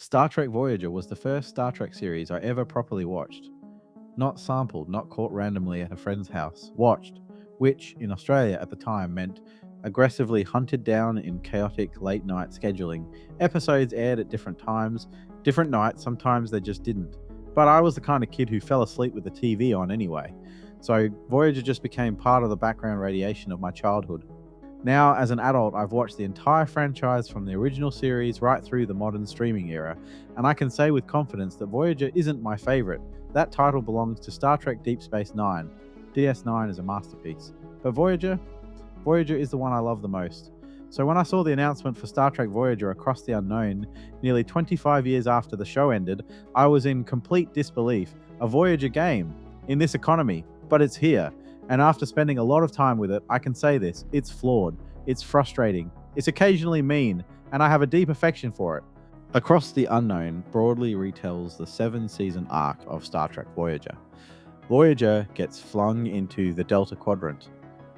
Star Trek Voyager was the first Star Trek series I ever properly watched. Not sampled, not caught randomly at a friend's house. Watched, which in Australia at the time meant aggressively hunted down in chaotic late night scheduling. Episodes aired at different times, different nights, sometimes they just didn't. But I was the kind of kid who fell asleep with the TV on anyway. So Voyager just became part of the background radiation of my childhood. Now, as an adult, I've watched the entire franchise from the original series right through the modern streaming era, and I can say with confidence that Voyager isn't my favourite. That title belongs to Star Trek Deep Space Nine. DS9 is a masterpiece. But Voyager is the one I love the most. So when I saw the announcement for Star Trek Voyager Across the Unknown, nearly 25 years after the show ended, I was in complete disbelief. A Voyager game in this economy, but it's here. And after spending a lot of time with it, I can say this: it's flawed, it's frustrating, it's occasionally mean, and I have a deep affection for it. Across the Unknown broadly retells the 7-season arc of Star Trek Voyager. Voyager gets flung into the Delta Quadrant.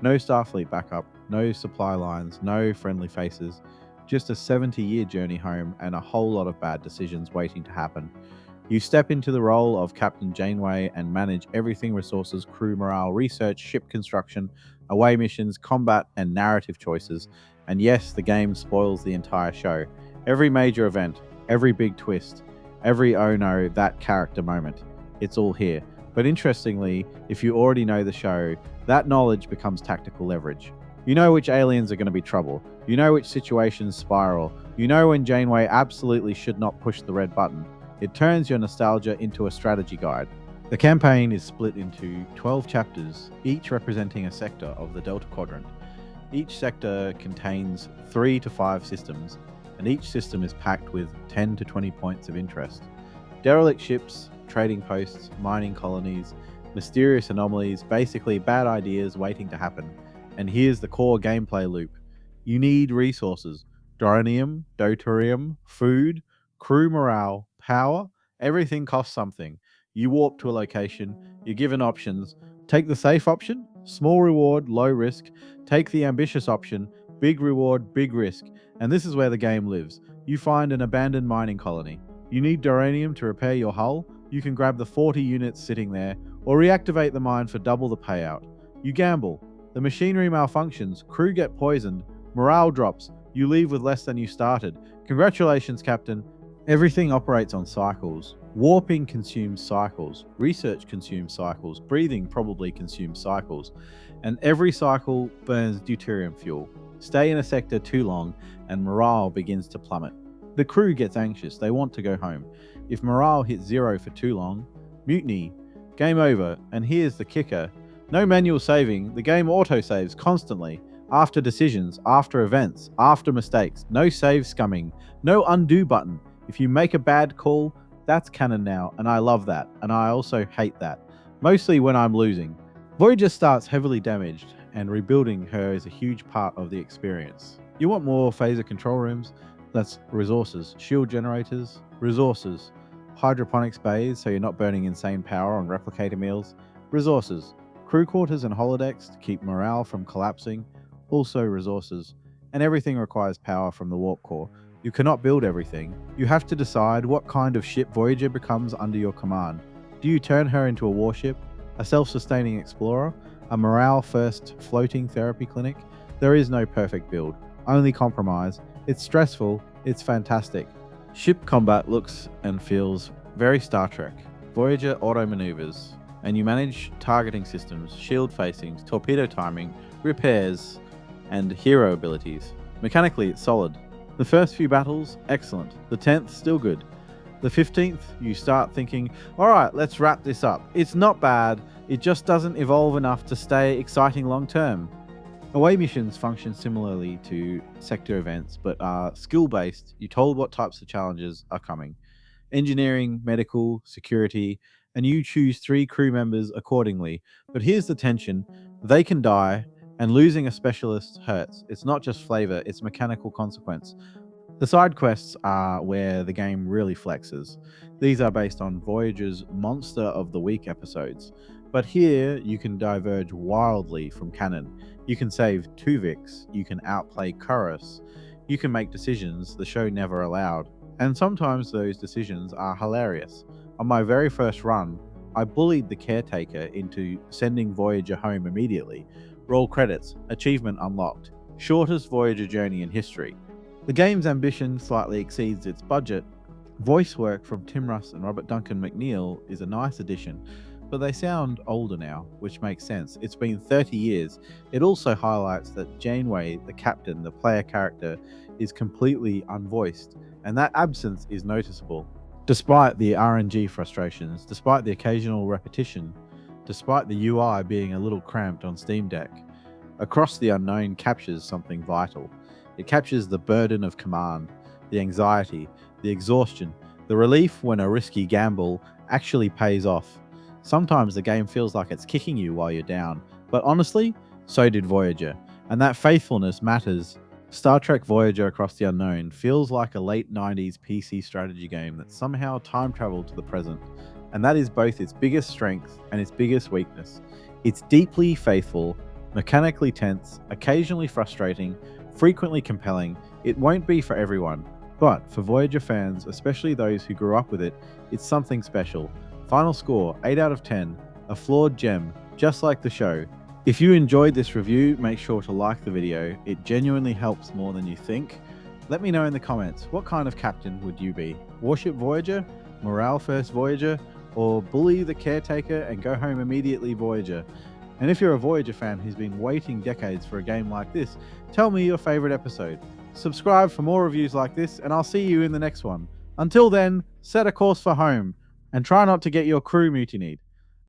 No Starfleet backup, no supply lines, no friendly faces, just a 70-year journey home and a whole lot of bad decisions waiting to happen. You step into the role of Captain Janeway and manage everything: resources, crew morale, research, ship construction, away missions, combat, and narrative choices. And yes, the game spoils the entire show. Every major event, every big twist, every oh no, that character moment, it's all here. But interestingly, if you already know the show, that knowledge becomes tactical leverage. You know which aliens are going to be trouble. You know which situations spiral. You know when Janeway absolutely should not push the red button. It turns your nostalgia into a strategy guide. The campaign is split into 12 chapters, each representing a sector of the Delta Quadrant. Each sector contains 3 to 5 systems, and each system is packed with 10 to 20 points of interest. Derelict ships, trading posts, mining colonies, mysterious anomalies, basically bad ideas waiting to happen. And here's the core gameplay loop. You need resources: doronium, deuterium, food, crew morale, power. Everything costs something. You warp to a location, you're given options. Take the safe option, small reward, low risk. Take the ambitious option, big reward, big risk. And this is where the game lives. You find an abandoned mining colony. You need doronium to repair your hull. You can grab the 40 units sitting there, or reactivate the mine for double the payout. You gamble. The machinery malfunctions, crew get poisoned, morale drops, you leave with less than you started. Congratulations, Captain. Everything operates on cycles. Warping consumes cycles. Research consumes cycles. Breathing probably consumes cycles. And every cycle burns deuterium fuel. Stay in a sector too long, and morale begins to plummet. The crew gets anxious. They want to go home. If morale hits 0 for too long, mutiny. Game over. And here's the kicker. No manual saving. The game auto-saves constantly. After decisions, after events, after mistakes. No save scumming. No undo button. If you make a bad call, that's canon now, and I love that, and I also hate that. Mostly when I'm losing. Voyager starts heavily damaged, and rebuilding her is a huge part of the experience. You want more phaser control rooms? That's resources. Shield generators? Resources. Hydroponics bays so you're not burning insane power on replicator meals? Resources. Crew quarters and holodecks to keep morale from collapsing? Also resources. And everything requires power from the warp core. You cannot build everything. You have to decide what kind of ship Voyager becomes under your command. Do you turn her into a warship? A self-sustaining explorer? A morale-first floating therapy clinic? There is no perfect build, only compromise. It's stressful, it's fantastic. Ship combat looks and feels very Star Trek. Voyager auto-maneuvers, and you manage targeting systems, shield facings, torpedo timing, repairs, and hero abilities. Mechanically, it's solid. The first few battles, excellent. The 10th, still good. The 15th, you start thinking, alright, let's wrap this up. It's not bad, it just doesn't evolve enough to stay exciting long term. Away missions function similarly to sector events, but are skill-based. You're told what types of challenges are coming. Engineering, medical, security, and you choose 3 crew members accordingly. But here's the tension. They can die, and losing a specialist hurts. It's not just flavor, it's mechanical consequence. The side quests are where the game really flexes. These are based on Voyager's Monster of the Week episodes. But here, you can diverge wildly from canon. You can save Tuvix, you can outplay Chorus, you can make decisions the show never allowed. And sometimes those decisions are hilarious. On my very first run, I bullied the caretaker into sending Voyager home immediately. Roll credits, achievement unlocked. Shortest Voyager journey in history. The game's ambition slightly exceeds its budget. Voice work from Tim Russ and Robert Duncan McNeil is a nice addition, but they sound older now, which makes sense. It's been 30 years. It also highlights that Janeway, the captain, the player character, is completely unvoiced, and that absence is noticeable. Despite the RNG frustrations, despite the occasional repetition, despite the UI being a little cramped on Steam Deck, Across the Unknown captures something vital. It captures the burden of command, the anxiety, the exhaustion, the relief when a risky gamble actually pays off. Sometimes the game feels like it's kicking you while you're down, but honestly, so did Voyager, and that faithfulness matters. Star Trek Voyager Across the Unknown feels like a late 90s PC strategy game that somehow time traveled to the present, and that is both its biggest strength and its biggest weakness. It's deeply faithful, mechanically tense, occasionally frustrating, frequently compelling. It won't be for everyone, but for Voyager fans, especially those who grew up with it, it's something special. Final score 8 out of 10, a flawed gem, just like the show. If you enjoyed this review, make sure to like the video. It genuinely helps more than you think. Let me know in the comments, what kind of captain would you be? Warship Voyager? Morale first Voyager? Or bully the caretaker and go home immediately Voyager? And if you're a Voyager fan who's been waiting decades for a game like this, tell me your favorite episode. Subscribe for more reviews like this, and I'll see you in the next one. Until then, set a course for home, and try not to get your crew mutinied.